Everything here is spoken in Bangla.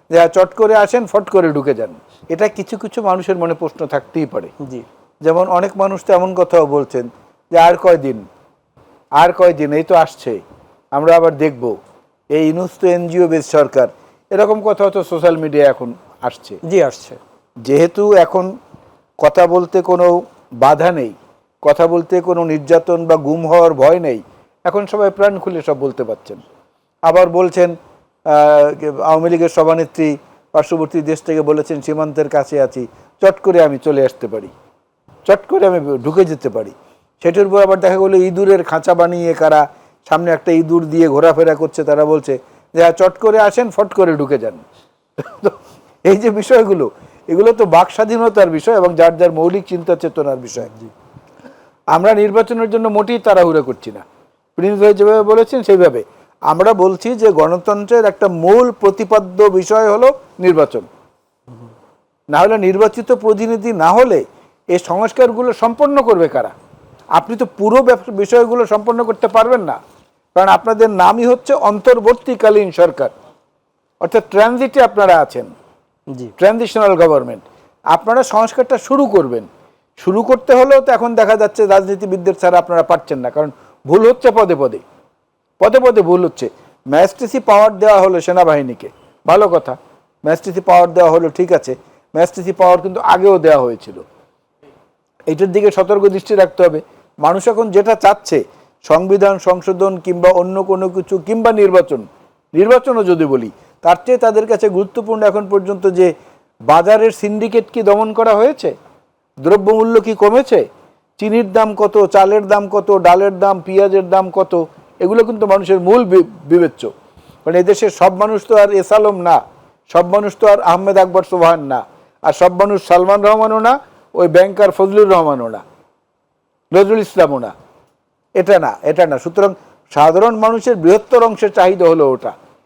যে চট করে আসেন, ফট করে ঢুকে যান। এটা কিছু কিছু মানুষের মনে প্রশ্ন থাকতেই পারে। জি, যেমন অনেক মানুষ তো এমন কথাও বলছেন যে আর কয়দিন, এই তো আসছে, আমরা আবার দেখব, এই ইউনূস তো এনজিও বেস সরকার, এরকম কথা তো সোশ্যাল মিডিয়া এখন আসছে। জি আসছে। যেহেতু এখন কথা বলতে কোনো বাধা নেই, কথা বলতে কোনো নির্যাতন বা গুম হওয়ার ভয় নেই, এখন সবাই প্রাণ খুলে সব বলতে পারছেন। আবার বলছেন আওয়ামী লীগের সভানেত্রী পার্শ্ববর্তী দেশ থেকে বলেছেন সীমান্তের কাছে আছি, চট করে আমি চলে আসতে পারি, চট করে আমি ঢুকে যেতে পারি। সেটার উপর আবার দেখা গেলো ইঁদুরের খাঁচা বানিয়ে কারা সামনে একটা ইঁদুর দিয়ে ঘোরাফেরা করছে, তারা বলছে যে চট করে আসেন, ফট করে ঢুকে যান। তো এই যে বিষয়গুলো, এগুলো তো বাক স্বাধীনতার বিষয় এবং যার যার মৌলিক চিন্তা চেতনার বিষয়। আমরা নির্বাচনের জন্য মোটেই তাড়াহুড়ো করছি না। প্রিন্স ভাই যেভাবে বলেছেন সেইভাবে আমরা বলছি যে গণতন্ত্রের একটা মূল প্রতিপাদ্য বিষয় হলো নির্বাচন। না হলে নির্বাচিত প্রতিনিধি না হলে এই সংস্কারগুলো সম্পন্ন করবে কারা? আপনি তো পুরো বিষয়গুলো সম্পন্ন করতে পারবেন না, কারণ আপনাদের নামই হচ্ছে অন্তর্বর্তীকালীন সরকার, অর্থাৎ ট্রানজিটে আপনারা আছেন, জি, ট্রানজিশনাল গভর্নমেন্ট। আপনারা সংস্কারটা শুরু করবেন, শুরু করতে হলেও তো এখন দেখা যাচ্ছে রাজনীতিবিদদের ছাড়া আপনারা পারছেন না, কারণ ভুল হচ্ছে পদে পদে, পদে পদে ভুল হচ্ছে। ম্যাজিস্ট্রেসি পাওয়ার দেওয়া হলো সেনাবাহিনীকে, ভালো কথা, ম্যাজিস্ট্রেসি পাওয়ার দেওয়া হলো, ঠিক আছে, ম্যাজিস্ট্রেসি পাওয়ার কিন্তু আগেও দেওয়া হয়েছিল। এইটার দিকে সতর্ক দৃষ্টি রাখতে হবে। মানুষ এখন যেটা চাচ্ছে, সংবিধান সংশোধন কিংবা অন্য কোনো কিছু কিংবা নির্বাচনও যদি বলি, তার চেয়ে তাদের কাছে গুরুত্বপূর্ণ এখন পর্যন্ত যে বাজারের সিন্ডিকেট কি দমন করা হয়েছে, দ্রব্যমূল্য কি কমেছে, চিনির দাম কত, চালের দাম কত, ডালের দাম, পেঁয়াজের দাম কত, এগুলো কিন্তু মানুষের মূল বিবেচ্য। কারণ এদেশের সব মানুষ তো আর এস আলম না, সব মানুষ তো আর আহমেদ আকবর সোবহান না, আর সব মানুষ সালমান রহমানও না, ওই ব্যাংকার ফজলুর রহমানও না, নজরুল ইসলামও না, এটা না। সুতরাং সাধারণ মানুষের বৃহত্তর অংশের চাহিদা হলো ওটা।